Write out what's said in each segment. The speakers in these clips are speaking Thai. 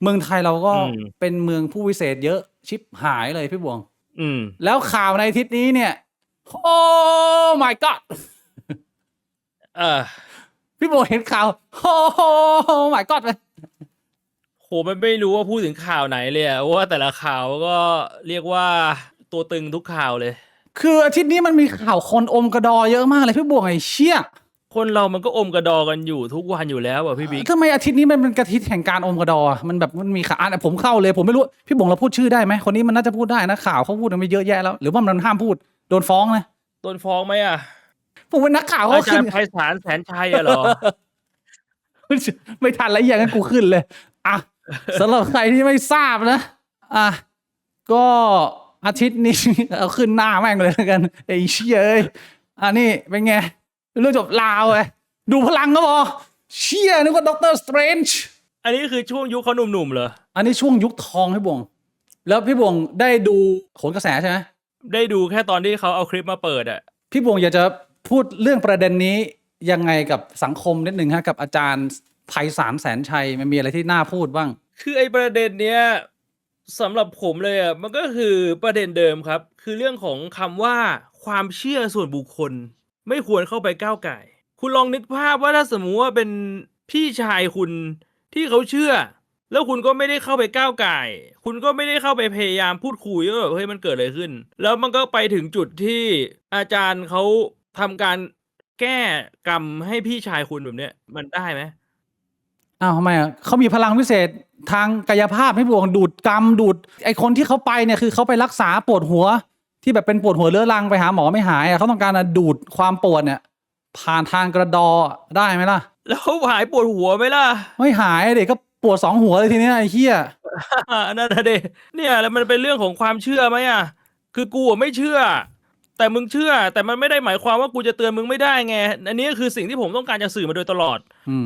เมืองไทยเราก็อืมเป็นเมืองผู้วิเศษเยอะชิบหายเลยพี่บวงอืมแล้วข่าวในอาทิตย์นี้เนี่ยโอ้ my god เออพี่บวงเห็นข่าวโอ้ my god ไหมโหมันไม่รู้ว่าพูดถึงข่าวไหนเลยอะว่าแต่ละข่าวก็เรียกว่าตัวตึงทุกข่าวเลย คืออาทิตย์นี้มันมีข่าวคนอมกระดอเยอะมากเลยพี่บวงไอ้เชี่ยคนเรามันก็อมกระดอกันอยู่ทุกวันอยู่แล้วอะพี่บิ๊กทำไมอาทิตย์นี้มันเป็นอาทิตย์แห่งการอมกระดอมันแบบมันมีข่าวอ่ะผมเข้าเลยผมไม่รู้พี่บวงเราพูดชื่อได้ไหมคนนี้มันน่าจะพูดได้นะข่าวเขาพูดกันไปเยอะแยะแล้วหรือว่ามันห้ามพูดโดนฟ้องนะ โดนฟ้องไหมอะ ผมเป็นนักข่าว อา เขา จา ขึ้ ร น ย์ไพศาลแสนชัยอะเหรอ ไม่ทันแล้วอย่างนั้นกูขึ้นเลยอ่ะสำหรับใครที่ไม่ทราบนะอ่ะก็อาทิตย์นี้ เอาขึ้นหน้าแม่งเลยแล้วกันไอ้เชี่ยเอ้ยอันนี้เป็นไงเรื่องจบลาวไงดูพลังก็พอเชี่ยนึกว่าด็อกเตอร์สเตรนจ์ อันนี้คือช่วงยุคเขาหนุ่มๆเหรอ อันนี้ช่วงยุคทองพี่บวงแล้วพี่บวงได้ดูโหนกระแสใช่ไหม ได้ดูแค่ตอนที่เขาเอาคลิปมาเปิดอะ พี่บวงอยากจะพูดเรื่องประเด็นนี้ยังไงกับสังคมนิดนึงฮะกับอาจารย์ไพศาลแสนชัยมันมีอะไรที่น่าพูดบ้างคือไอ้ประเด็นเนี้ยสำหรับผมเลยอะมันก็คือประเด็นเดิมครับ คือเรื่องของคำว่าความเชื่อส่วนบุคคล ไม่ควรเข้าไปก้าวไก่ายคุณลองนึกภาพว่าถ้าสมมุติว่าเป็นพี่ชายคุณที่เขาเชื่อ แล้วคุณก็ไม่ได้เข้าไปก้าวไก่ายคุณก็ไม่ได้เข้าไปพยายามพูดคุยว่าแบบเฮ้ยมันเกิดอะไรขึ้น แล้วมันก็ไปถึงจุดที่อาจารย์เขาทำการแก้กรรมให้พี่ชายคุณแบบเนี้ยมันได้ไหม อ้าวทำไมอ่ะเขามีพลังพิเศษทางกายภาพให้บวงดูดกรรมดูดไอคนที่เขาไปเนี่ยคือเขาไปรักษาปวดหัวที่แบบเป็นปวดหัวเรื้อรังไปหาหมอไม่หายอ่ะเขาต้องการดูดความปวดเนี่ยผ่านทางกระดอได้ไหมล่ะแล้วหายปวดหัวไหมล่ะ ไม่หายเด็กก็ปวดสองหัวเลยทีเนี้ยไอ้เหี้ย นั่นน่ะดิเนี่ยแล้วมันเป็นเรื่องของความเชื่อไหมอ่ะคือกูไม่เชื่อ แต่มึงเชื่อ แต่มันไม่ได้หมายความว่ากูจะเตือนมึงไม่ได้ไงอันนี้คือสิ่งที่ผมต้องการจะสื่อมาโดยตลอด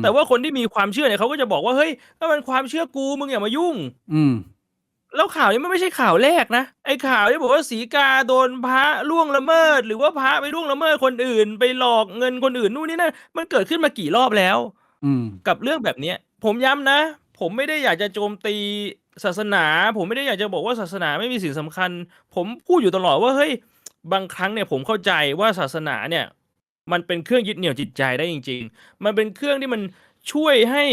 แต่ว่าคนที่มีความเชื่อเนี่ยเขาก็จะบอกว่าเฮ้ยถ้ามันความเชื่อกูมึงอย่ามายุ่งแล้วข่าวนี้มันไม่ใช่ข่าวแรกนะไอ้ข่าวที่บอกว่าศรีกาโดนพระล่วงละเมิด หรือว่าพระไปล่วงละเมิดคนอื่นไปหลอกเงินคนอื่นนู่นนี่นั่นมันเกิดขึ้นมากี่รอบแล้วกับเรื่องแบบเนี้ยผมย้ำนะ ผมไม่ได้อยากจะโจมตีศาสนา ผมไม่ได้อยากจะบอกว่าศาสนาไม่มีสิ่งสำคัญ ผมพูดอยู่ตลอดว่าเฮ้ยบางครั้งเนี่ยผมเข้าใจว่าศาสนาเนี่ยมันเป็นเครื่องยึดเหนี่ยวจิตใจได้จริงๆมันเป็นเครื่องที่มันช่วยให้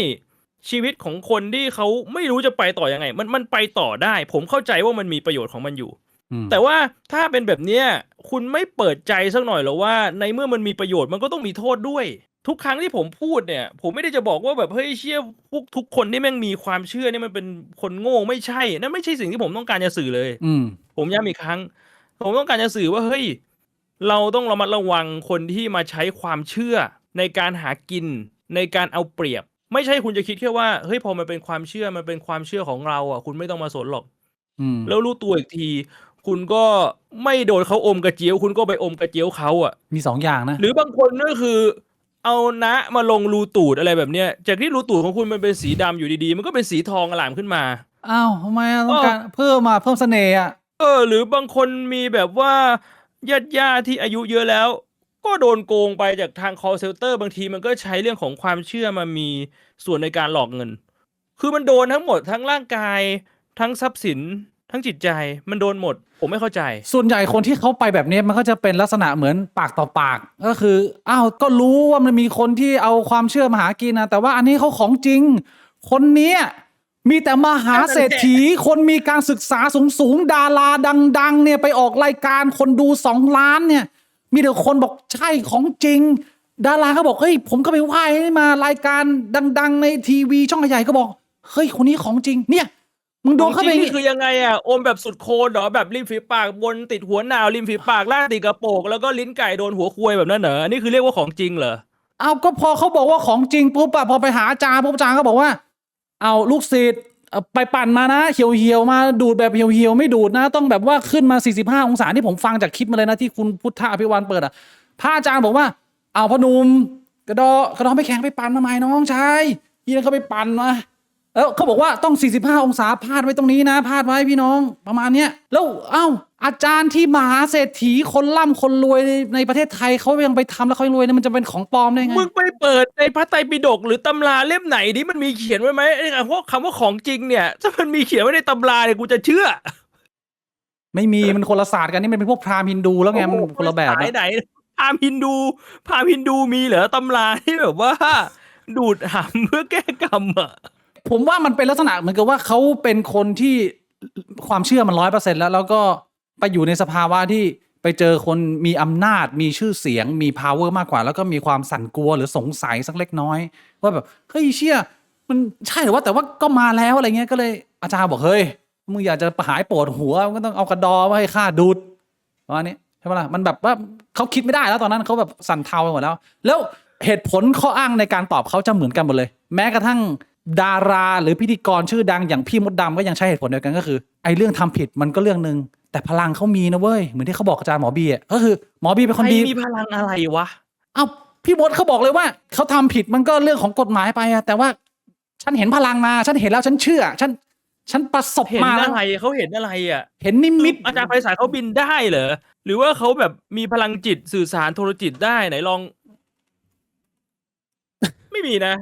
ชีวิตของคนที่เขาไม่รู้จะไปต่อยังไงมันไปต่อได้ ผมเข้าใจว่ามันมีประโยชน์ของมันอยู่แต่ว่าถ้าเป็นแบบเนี้ยคุณไม่เปิดใจสักหน่อยหรอว่าในเมื่อมันมีประโยชน์มันก็ต้องมีโทษด้วยทุกครั้งที่ผมพูดเนี่ยผมไม่ได้จะบอกว่าแบบเฮ้ยเชื่อพวกทุกคนที่แม่งมีความเชื่อเนี่ยมันเป็นคนโง่ไม่ใช่นั่นไม่ใช่สิ่งที่ผมต้องการจะสื่อเลยผมย้ำอีกครั้งผมต้องการจะสื่อว่าเฮ้ยเราต้องระมัดระวังคนที่มาใช้ความเชื่อในการหากินในการเอาเปรียบไม่ใช่คุณจะคิดแค่ว่าเฮ้ยพอมันเป็นความเชื่อมันเป็นความเชื่อของเราอ่ะคุณไม่ต้องมาสนหรอกแล้วรู้ตัวอีกทีคุณก็ไม่โดนเขาอมกระเจียวคุณก็ไปอมกระเจียวเขาอ่ะมี2 อย่างนะหรือบางคนก็คือเอานะมาลงรูตูดอะไรแบบเนี้ยจากที่รูตูดของคุณมันเป็นสีดำอยู่ดีๆมันก็เป็นสีทองอลามขึ้นมาอ้าวทำไมต้องการเพิ่มเสน่ห์อ่ะหรือบางคนมีแบบว่าญาติที่อายุเยอะแล้วก็โดนโกงไปจากทาง call center บางทีมันก็ใช้เรื่องของความเชื่อมามีส่วนในการหลอกเงินคือมันโดนทั้งหมดทั้งร่างกายทั้งทรัพย์สินทั้งจิตใจมันโดนหมดผมไม่เข้าใจส่วนใหญ่คนที่เขาไปแบบนี้มันก็จะเป็นลักษณะเหมือนปากต่อปากก็คืออ้าวก็รู้ว่ามันมีคนที่เอาความเชื่อมาหากินนะแต่ว่าอันนี้เขาของจริงคนนี้มีแต่มหาเศรษฐีคนมีการศึกษาสูงดาราดังๆเนี่ยไปออกรายการคนดู2 ล้านเนี่ยมีแต่คนบอกใช่ของจริงดาราเขาบอกเฮ้ยผมก็ไปไหว้ให้มารายการดังๆในทีวีช่องใหญ่ก็บอกเฮ้ยคนนี้ของจริงเนี่ยมึงโดนเข้าไปนี่คือยังไงอ่ะอมแบบสุดโคนเหรอแบบริมฝีปากบนติดหัวหนาวริมฝีปากล่างติดกระโปงแล้วก็ลิ้นไก่โดนหัวควยแบบนั้นเหรออันนี้คือเรียกว่าของจริงเหรอเอาก็พอเขาบอกว่าของจริงปุ๊บพอไปหาอาจารย์ปุ๊บอาจารย์ก็บอกว่าเอาลูกศิษย์ไปปั่นมานะเหี่ยวมาดูดแบบเหี่ยวไม่ดูดนะต้องแบบว่าขึ้นมา45 องศาที่ผมฟังจากคลิปมาเลยนะที่คุณพุทธอภิวันเปิดพระอาจารย์บอกว่าเอาพนุ่มกระดอไม่แข็งไปปั่นทำไมน้องชายยี่นั่นเขาไปปั่นมาแล้วเขาบอกว่าต้อง45 องศาพาดไว้ตรงนี้นะพาดไว้พี่น้องประมาณเนี้ยแล้ว อาจารย์ที่มหาเศรษฐีคนร่ำคนรวยในประเทศไทยเขายังไปทำแล้วเขารวยเนี่ยมันจะเป็นของปลอมได้ไง มึงไปเปิดในพระไตรปิฎกหรือตำราเล่มไหนดิมันมีเขียนไว้ไหมไอ้คำว่าของจริงเนี่ยถ้ามันมีเขียนไว้ในตำราเนี่ยกูจะเชื่อ ไม่มีมันคนละศาสตร์กันนี่มันเป็นพวกพราหมณ์ฮินดูแล้วไงมันคนละแบบ สาย อะ ไหนพราหมณ์ฮินดูมีเหรอตำราที่แบบว่า ดูดหำเพื่อแก้กรรมอ่ะ ผมว่ามันเป็นลักษณะเหมือนกับว่าเขาเป็นคนที่ความเชื่อมัน100%แล้วก็ไปอยู่ในสภาวะที่ไปเจอคนมีอำนาจมีชื่อเสียงมี power มากกว่า แล้วก็มีความสั่นกลัวหรือสงสัยสักเล็กน้อย ว่าแบบเฮ้ยเชี่ยมันใช่หรือว่าแต่ว่าก็มาแล้วอะไรเงี้ยก็เลยอาจารย์บอกเฮ้ยมึงอยากจะหายปวดหัวก็ต้องเอากระดอมาให้ข้าดูดประมาณนี้ใช่ไหมล่ะมันแบบว่าเขาคิดไม่ได้แล้วตอนนั้นเขาแบบสั่นเทาไปหมดแล้วเหตุผลข้ออ้างในการตอบเขาจะเหมือนกันหมดเลย แม้กระทั่งดาราหรือพิธีกรชื่อดังอย่างพี่มดดำก็ยังใช้เหตุผลเดียวกันก็คือไอ้เรื่องทำผิดมันก็เรื่องนึงแต่พลังเขามีนะเว้ยเหมือนที่เขาบอกอาจารย์หมอบีอ่ะก็คือหมอบีเป็นคนดี มีพลังอะไรวะ เอ้าพี่มดเขาบอกเลยว่าเขาทำผิดมันก็เรื่องของกฎหมายไปอะแต่ว่าฉันเห็นพลังมาฉันเห็นแล้วฉันเชื่อฉันประสบ เห็น มาแล้ว อะไรเขาเห็นอะไรอ่ะ เห็นนิมิต อาจารย์ไพศาลเขาบินได้เหรอหรือว่าเขาแบบมีพลังจิตสื่อสารโทรจิตได้ไหนลอง ไม่มีนะ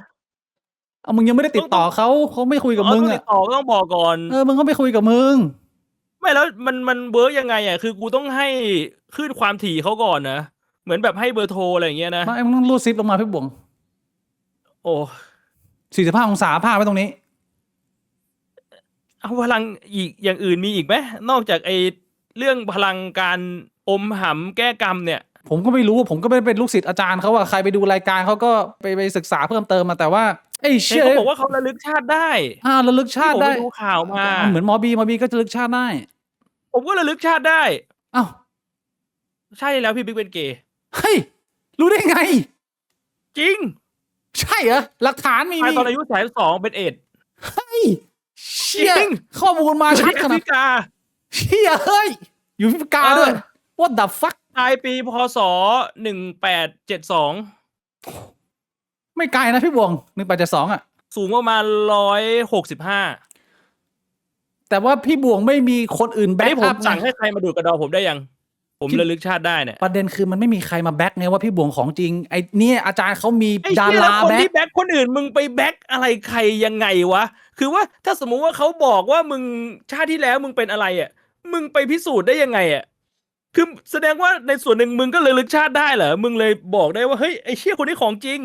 เอามึงยังไม่ได้ติดต่อเขาไม่คุยกับมึง ติ อ่ะ ดต่อก็ต้องบอกก่อน มึงก็ไม่คุยกับมึง ไม่แล้วมันเวิร์กยังไงอ่ะคือกูต้องให้คลื่นความถี่เขาก่อนนะเหมือนแบบให้เบอร์โทรอะไรอย่างเงี้ยนะ ไม่มึงต้องรูดซิปลงมาพี่บวง โอ้ 45 องศาพาไว้ตรงนี้ เอาพลังอีกอย่างอื่นมีอีกไหมนอกจากไอ้เรื่องพลังการอมหำแก้กรรมเนี่ย ผมก็ไม่รู้ผมก็ไม่ได้เป็นลูกศิษย์อาจารย์เขาว่าใครไปดูรายการเขาก็ไปศึกษาเพิ่มเติมมาแต่ว่าไอ้ เห็น เชี่ย เขาบอกว่าเขาระลึกชาติได้ ระลึกชาติ ที่ผม ได้ ไปดูข่าวมา เหมือนหมอบีก็จะระลึกชาติได้ ผมก็ระลึกชาติได้ อ้าว ใช่แล้วพี่บิ๊กเป็นเกย์ เฮ้ยรู้ได้ไง จริง ใช่เหรอหลักฐานมี ตายตอนอายุ32เป็นเอดส์ เฮ้ยเชี่ย จริง ข้อมูลมาชัด อยู่ ข ที่แอ นาด ฟริกา เชี่ยเฮ้ยอยู่ที่กาด้วย What the fuck ตายปีพศ1872ไม่ไกลนะพี่บวง1872อ่ะ สูงประมาณ165แต่ว่าพี่บวงไม่มีคนอื่น อัน แบ็ก นี้ผม อัพ สั่งให้ใครมาดูดกระดอผมได้ยัง ผม พี่ ระลึกชาติได้เนี่ย ประเด็นคือมันไม่มีใครมาแบ็กเนี่ยว่าพี่บวงของจริงไอ้เนี่ยอาจารย์เขามี ไอ้ ดา เหี้ยแล้ ราว คน แบ็ก ที่แบ็คคนอื่นมึงไปแบ็คอะไรใครยังไงวะ คือว่าถ้าสมมุติว่าเขาบอกว่ามึงชาติที่แล้วมึงเป็นอะไรอ่ะ มึงไปพิสูจน์ได้ยังไงอ่ะ คือแสดงว่าในส่วนหนึ่งมึงก็ระลึกชาติได้เหรอ มึงเลยบอกได้ว่าเฮ้ยไอ้เชี่ยคนนี้ของจริง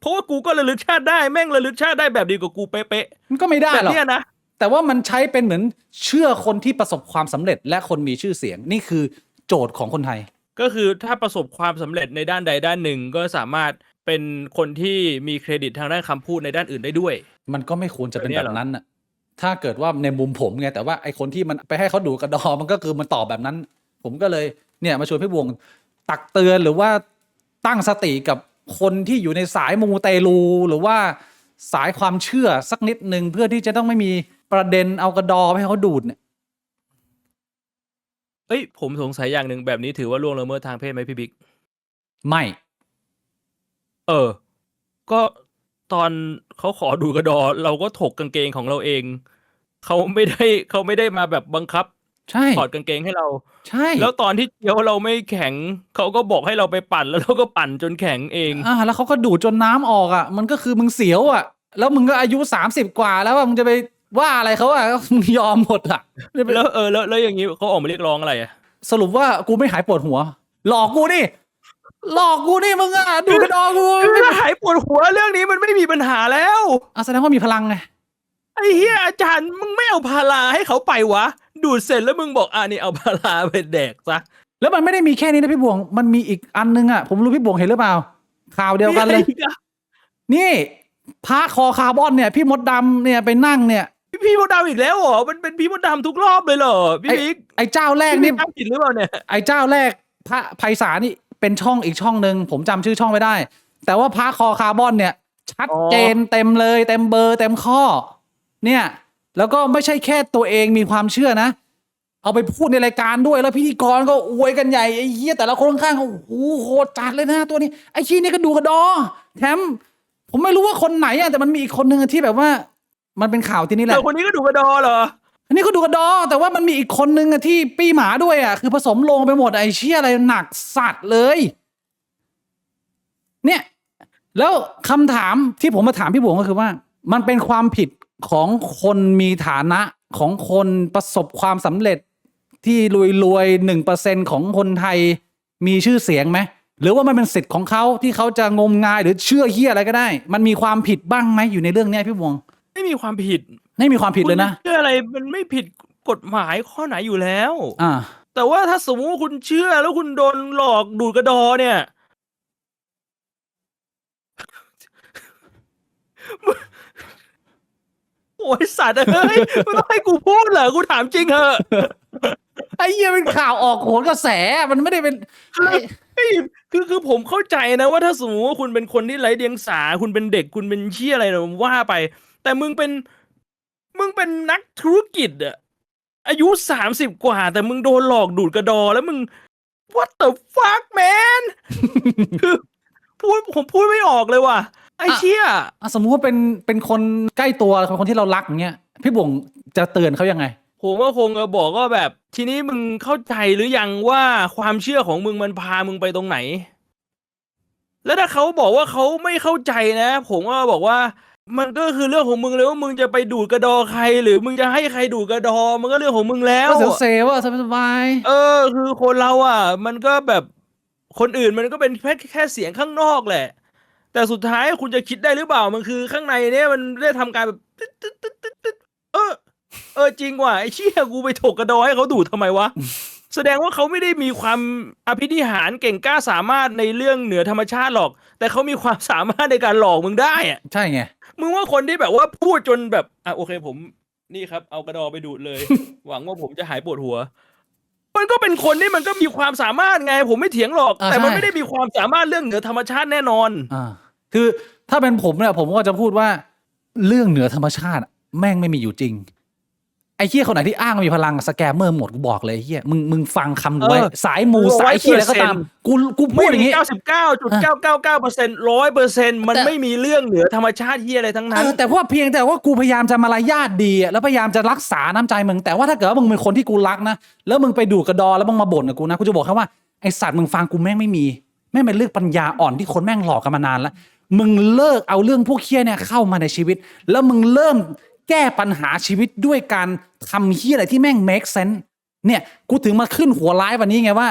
เพราะว่ากูก็ระลึกชาติได้แม่งระลึกชาติได้แบบดีกว่ากูเป๊ะ มันก็ไม่ได้ ๆแบบ หรอก เนี้ยนะ แต่ว่ามันใช้เป็นเหมือนเชื่อคนที่ประสบความสำเร็จและคนมีชื่อเสียงนี่คือโจทย์ของคนไทย ก็คือถ้าประสบความสำเร็จในด้านใดด้านหนึ่งก็สามารถเป็นคนที่มีเครดิตทางด้านคำพูดในด้านอื่นได้ด้วย มันก็ไม่ควรจะเป็น แบบเนี้ แบ ยเหรอ บนั้นน่ะ ถ้าเกิดว่าในมุมผมไงแต่ว่าไอคนที่มันไปให้เขาดูกระดอมันก็คือมันตอบแบบนั้น ผมก็เลยเนี่ยมาชวนพี่บวงตักเตือนหรือว่าตั้งสติกับคนที่อยู่ในสายมูเตลูหรือว่าสายความเชื่อสักนิดนึงเพื่อที่จะต้องไม่มีประเด็นเอากระดอไปให้เขาดูดเนี่ย เอ้ยผมสงสัยอย่างหนึ่งแบบนี้ถือว่าล่วงละเมิดทางเพศไหมพี่บิ๊ก ไม่ ก็ตอนเขาขอดูกระดอเราก็ถกกางเกงของเราเอง เขาไม่ได้มาแบบบังคับ ใช่ ถอดกางเกงให้เรา ใช่ แล้วตอนที่เจียวเราไม่แข็ง เขาก็บอกให้เราไปปั่นแล้วเราก็ปั่นจนแข็งเอง แล้วเขาก็ดูดจนน้ำออกอ่ะ มันก็คือมึงเสียวอ่ะ แล้วมึงก็อายุ30 กว่าแล้วมึงจะไปว่าอะไรเขาอ่ะ มึงยอมหมดอ่ะ แล้วอย่างนี้เขาออกมาเรียกร้องอะไรอ่ะ สรุปว่ากูไม่หายปวดหัว หลอกกูนี่มึงอ่ะดูกระดอกู ถ้าหายปวดหัวเรื่องนี้มันไม่มีปัญหาแล้ว แสดงว่ามีพลังไง ไอ้เฮียอาจารย์มึงไม่เอาพาราให้เขาไปวะ ดูดเสร็จแล้วมึงบอกนี่เอาพาราไปแดกซะ แล้วมันไม่ได้มีแค่นี้นะพี่บวง มันมีอีกอันนึงอ่ะ ผมรู้พี่บวงเห็นหรือเปล่า ข่าวเดียวกันเลย นี่พระคอคาร์บอนเนี่ย พี่มดดำเนี่ยไปนั่งเนี่ย พี่มดดำอีกแล้วเหรอมันเป็นพี่มดดำทุกรอบเลยเหรอพี่บิ๊ก ไอ้เจ้าแรก พี่ นี่ บิ๊กจำผิดหรือเปล่าเนี่ย ไอ้เจ้าแรกพระไพศาลนี่เป็นช่องอีกช่องหนึ่งผมจำชื่อช่องไม่ได้ แต่ว่าพระคอคาร์บอนเนี่ย ชัดเจนเต็มเลยเต็มเบอร์เต็มข้อ เนี่ย แล้วก็ไม่ใช่แค่ตัวเองมีความเชื่อนะ เอาไปพูดในรายการด้วยแล้วพิธีกรก็อวยกันใหญ่ไอ้เหี้ยแต่ละคนข้างๆเขาโอ้โหโหดจัดเลยนะตัวนี้ไอ้ชี้นี่ก็ดูกระดอแถมผมไม่รู้ว่าคนไหนอะแต่มันมีอีกคนหนึ่งที่แบบว่า มันเป็นข่าวที่นี่แห เดี๋ ละ ยวคนนี้ก็ดูกระดอเหรอ นนี้ก็ดูกระดอแต่ว่ามันมีอีกคนนึงอะที่ปี้หมาด้วยอะคือผสมลงไปหมดไอ้เชี่ยอะไรหนักสัตว์เลย เนี่ยแล้วคำถามที่ผมมาถามพี่บวงก็คือว่า มันเป็นความผิดของคนมีฐานะของคนประสบความสำเร็จที่รวยๆ1%ของคนไทยมีชื่อเสียงไหมหรือว่ามันเป็นสิทธิ์ของเขาที่เขาจะงมงายหรือเชื่อเหี้ยอะไรก็ได้ มันมีความผิดบ้างไหมอยู่ในเรื่องนี้พี่บวง ไม่มีความผิด ไม่มีความผิดเลยนะ คุณเชื่ออะไรมันไม่ผิดกฎหมายข้อไหนอยู่แล้ว อ่า แต่ว่าถ้าสมมติว่าคุณเชื่อแล้วคุณโดนหลอกดูดกระดอเนี่ย โอ้ยสัตว์เอ้ยไม่ต้องให้กูพูดเหรอกูถามจริงเหอะ ไอ้เหี้ยเป็นข่าวออกโหนกระแสมันไม่ได้เป็น เฮ้ยคือผมเข้าใจนะว่าถ้าสมมติว่าคุณเป็นคนที่ไร้เดียงสาคุณเป็นเด็กคุณเป็นเชี่ยอะไรนะผมว่าไป แต่มึงเป็นนักธุรกิจอะอายุ30 กว่า แต่มึงโดนหลอกดูดกระดอแล้วมึง what the fuck man คือผมพูดไม่ออกเลยว่ะไอ้เชี่ย สมมุติว่าเป็นคนใกล้ตัวคนที่เรารักอย่างเงี้ยพี่บวงจะเตือนเขายังไง ผมก็คงจะบอกว่าแบบ ทีนี้มึงเข้าใจหรือยังว่าความเชื่อของมึงมันพามึงไปตรงไหน แล้วถ้าเขาบอกว่าเขาไม่เข้าใจนะ ผมก็บอกว่า มันก็คือเรื่องของมึงเลยว่ามึงจะไปดูดกระดอใคร หรือมึงจะให้ใครดูดกระดอ มันก็เรื่องของมึงแล้ว ก็เซลว่าสบาย คือคนเราอ่ะ มันก็แบบคนอื่นมันก็เป็นแค่เสียงข้างนอกแหละ แต่สุดท้ายคุณจะคิดได้หรือเปล่ามันคือข้างในเนี่ยมันได้ทำการแบบตึ๊ดจริงว่ะไอ้เชี่ยกูไปถกกระดอให้เขาดูดทำไมวะ แสดงว่าเขาไม่ได้มีความอภินิหารเก่งกล้าสามารถในเรื่องเหนือธรรมชาติหรอก แต่เขามีความสามารถในการหลอกมึงได้อะ ใช่ไง มึงว่าคนที่แบบว่าพูดจนแบบโอเคผมนี่ครับเอากระดอไปดูดเลย หวังว่าผมจะหายปวดหัว มันก็เป็นคนที่มันก็มีความสามารถไง ผมไม่เถียงหรอก แต่มัน ใช่ ไม่ได้มีความสามารถเรื่องเหนือธรรมชาติแน่นอน คือถ้าเป็นผมเนี่ยผมก็จะพูดว่าเรื่องเหนือธรรมชาติแม่งไม่มีอยู่จริงไอ้เหี้ยคนไหนที่อ้างมีพลังสแกมเมอร์หมดกูบอกเลยไอ้เหี้ยมึงฟังคำกูไว้สายมูสายเหี้ยอะไรก็ตามกูพูดอย่างงี้ 99.99%มันไม่มีเรื่องเหนือธรรมชาติเฮียอะไรทั้งนั้น แต่ว่าเพียงแต่ว่ากูพยายามจะมารยาทดีอะแล้วพยายามจะรักษาน้ำใจมึงแต่ว่าถ้าเกิดว่ามึงเป็นคนที่กูรักนะแล้วมึงไปดูกระดอแล้วมึงมาบ่นกับกูนะกูจะบอกแค่ว่าไอสัตว์มึงฟังกูแม่งไม่มีแม่งเป็นเรื่องปัญญาอ่อนที่คนแม่งหลอกกันมานานแล้วมึงเลิกเอาเรื่องพวกเหี้ยเนี่ยเข้ามาในชีวิตแล้วมึงเริ่มแก้ปัญหาชีวิตด้วยการทำเหี้ยอะไรที่แม่ง make sense เนี่ยกูถึงมาขึ้นหัวร้ายวันนี้ไงว่า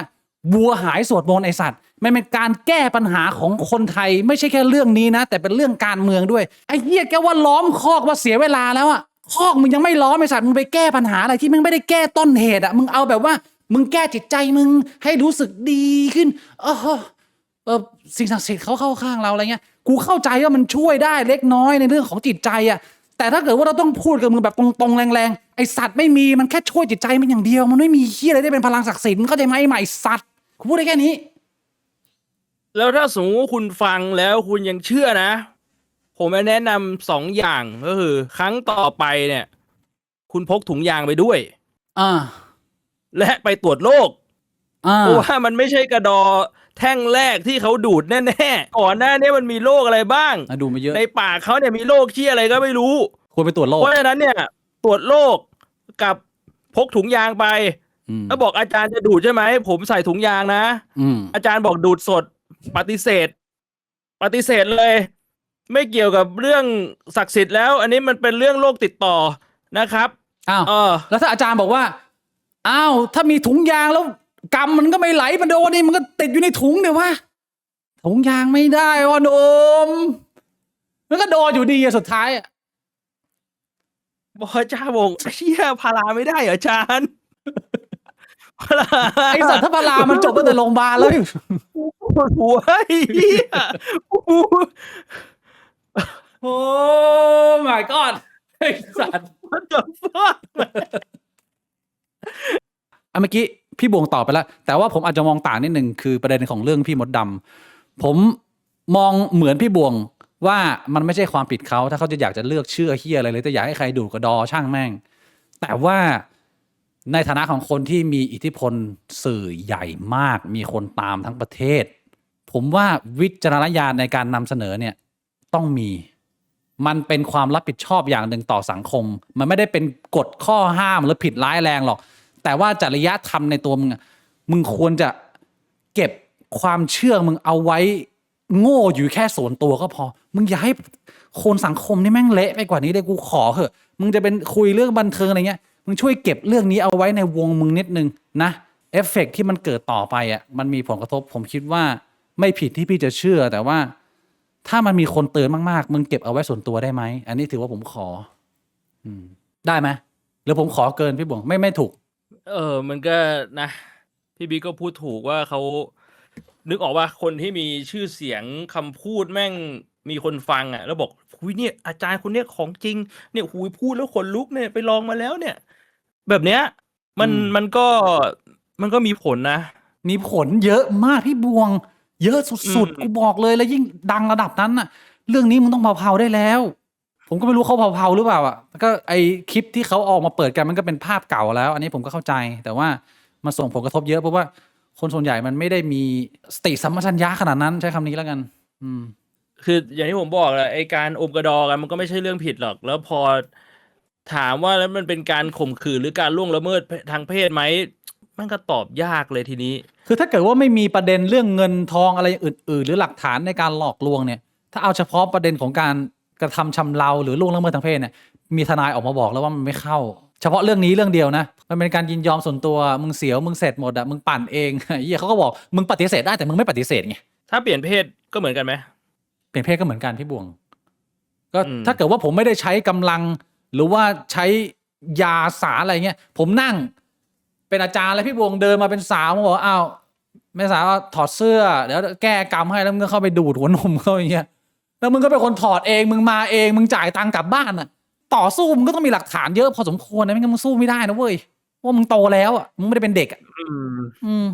บัวหายสวดมนต์ไอสัตว์มันเป็นการแก้ปัญหาของคนไทยไม่ใช่แค่เรื่องนี้นะแต่เป็นเรื่องการเมืองด้วยไอ้เหี้ยแกว่าล้อมคอกว่าเสียเวลาแล้วอะคอกมึงยังไม่ล้อมไอสัตว์มึงไปแก้ปัญหาอะไรที่มึงไม่ได้แก้ต้นเหตุอะมึงเอาแบบว่ามึงแก้จิตใจมึงให้รู้สึกดีขึ้นสิ่งศักดิ์สิทธิ์เขาเข้าข้างเราอะไรเงี้ยกูเข้าใจว่ามันช่วยได้เล็กน้อยในเรื่องของจิตใจอะแต่ถ้าเกิดว่าเราต้องพูดกับมึงแบบตรงๆแรงๆไอสัตว์ไม่มีมันแค่ช่วยจิตใจมันอย่างเดียวมันไม่มีเหี้ยอะไรได้เป็นพลังศักดิ์สิทธิ์มึงเข้าใจไหมไอ้ใหม่สัตว์กูพูดได้แค่นี้ แล้วถ้าสมมติว่าคุณฟังแล้วคุณยังเชื่อนะ ผมจะแนะนำ2 อย่างก็คือ ครั้งต่อไปเนี่ย คุณพกถุงยางไปด้วย และไปตรวจโรคเพราะว่ามันไม่ใช่กระดอแท่งแรกที่เขาดูดแน่ๆก่อนหน้านี้มันมีโรคอะไรบ้างดูมาเยอะในปากเขาเนี่ยมีโรคที่อะไรก็ไม่รู้ ควรไปตรวจโรคเพราะฉะนั้นเนี่ย ตรวจโรคกับพกถุงยางไปแล้วบอกอาจารย์จะดูดใช่ไหมผมใส่ถุงยางนะอาจารย์บอกดูดสดปฏิเสธเลย ไม่เกี่ยวกับเรื่องศักดิ์สิทธิ์แล้ว อันนี้มันเป็นเรื่องโรคติดต่อนะครับแล้วถ้าอาจารย์บอกว่าถ้ามีถุงยางแล้วกรรมมันก็ไม่ไหลมาโดนนี่มันก็ติดอยู่ในถุงเดี๋ยววะถุงยางไม่ได้วะโนมมันก็โดนอยู่ดีสุดท้ายบอกอาจารย์บอกเชี่ยพาราไม่ได้เหรออาจารย์พารา ไอสัตว์ถ้าพารามันจบตั้งแต่โรงพยาบาลแล้วปวดหัวเฮียโอ้ my god ไอสัตว์ what the fuck เมื่อกี้พี่บวงตอบไปแล้วแต่ว่าผมอาจจะมองต่างนิดนึงคือประเด็นของเรื่องพี่มดดำผมมองเหมือนพี่บวงว่ามันไม่ใช่ความผิดเขาถ้าเขาจะอยากจะเลือกเชื่อเฮียอะไรเลยแต่อยากให้ใครดูกระดอช่างแม่งแต่ว่าในฐานะของคนที่มีอิทธิพลสื่อใหญ่มากมีคนตามทั้งประเทศผมว่าวิจารณญาณในการนำเสนอเนี่ยต้องมี มันเป็นความรับผิดชอบอย่างหนึ่งต่อสังคม มันไม่ได้เป็นกฎข้อห้ามหรือผิดร้ายแรงหรอก แต่ว่าจริยธรรมในตัวมึงมึงควรจะเก็บความเชื่อมึงเอาไว้โง่อยู่แค่ส่วนตัวก็พอมึงอย่าให้คนสังคมนี่แม่งเละไปกว่านี้เลยกูขอเถอะมึงจะเป็นคุยเรื่องบันเทิงอะไรเงี้ยมึงช่วยเก็บเรื่องนี้เอาไว้ในวงมึงนิดนึงนะเอฟเฟกต์ที่มันเกิดต่อไปมันมีผลกระทบผมคิดว่าไม่ผิดที่พี่จะเชื่อแต่ว่าถ้ามันมีคนเตือนมากๆมึงเก็บเอาไว้ส่วนตัวได้ไหมอันนี้ถือว่าผมขอได้ไหมหรือผมขอเกินพี่บวงไม่ถูก มันก็นะพี่บิ๊กก็พูดถูกว่าเขานึกออกว่าคนที่มีชื่อเสียงคำพูดแม่งมีคนฟังแล้วบอกหุยเนี่ยอาจารย์คนเนี้ยของจริงเนี่ยหุยพูดแล้วขนลุกเนี่ยไปลองมาแล้วเนี่ย แบบเนี้ยมันก็มีผลนะ มีผลเยอะมากพี่บวง เยอะสุดๆกูบอกเลยแล้วยิ่งดังระดับนั้นน่ะ เรื่องนี้มึงต้องเผาๆได้แล้ว ผมก็ไม่รู้เขาเผาๆหรือเปล่าก็ไอคลิปที่เขาออกมาเปิดกันมันก็เป็นภาพเก่าแล้ว อันนี้ผมก็เข้าใจ แต่ว่ามันส่งผลกระทบเยอะเพราะว่าคนส่วนใหญ่มันไม่ได้มีสติสัมปชัญญะขนาดนั้นใช้คำนี้แล้วกัน คืออย่างที่ผมบอกแหละไอการอมกระดอกันมันก็ไม่ใช่เรื่องผิดหรอก แล้วพอถามว่าแล้วมันเป็นการข่มขืนหรือการล่วงละเมิดทางเพศไหมมันก็ตอบยากเลยทีนี้ คือถ้าเกิดว่าไม่มีประเด็นเรื่องเงินทองอะไรอื่นๆหรือหลักฐานในการหลอกลวงเนี่ยถ้าเอาเฉพาะประเด็นของการกระทำชำเราหรือล่วงละเมิดทางเพศเนี่ยมีทนายออกมาบอกแล้วว่ามันไม่เข้า เฉพาะเรื่องนี้เรื่องเดียวนะมันเป็นการยินยอมส่วนตัวมึงเสียวมึงเสร็จหมดอะมึงปั่นเองเหี้ยเขาก็บอกมึงปฏิเสธได้แต่มึงไม่ปฏิเสธไง ถ้าเปลี่ยนเพศก็เหมือนกันไหม เปลี่ยนเพศก็เหมือนกันพี่บวงก็ถ้าเกิดว่าผมไม่ได้ใช้กำลังหรือว่าใช้ยาสารอะไรเงี้ยผมนั่งเป็นอาจารย์แล้วพี่บวงเดินมาเป็นสาวมาบอกอ้าวแม่สาวถอดเสื้อเดี๋ยวแก้กรรมให้แล้วมึงก็เข้าไปดูดหัวนมเขาอย่างเงี้ยแล้วมึงก็เป็นคนถอดเองมึงมาเองมึงจ่ายตังค์กลับบ้านอ่ะต่อสู้มึงก็ต้องมีหลักฐานเยอะพอสมควรนะไม่งั้นมึงสู้ไม่ได้นะเว้ยว่ามึงโตแล้วอ่ะมึงไม่ได้เป็นเด็กอ่ะ อืม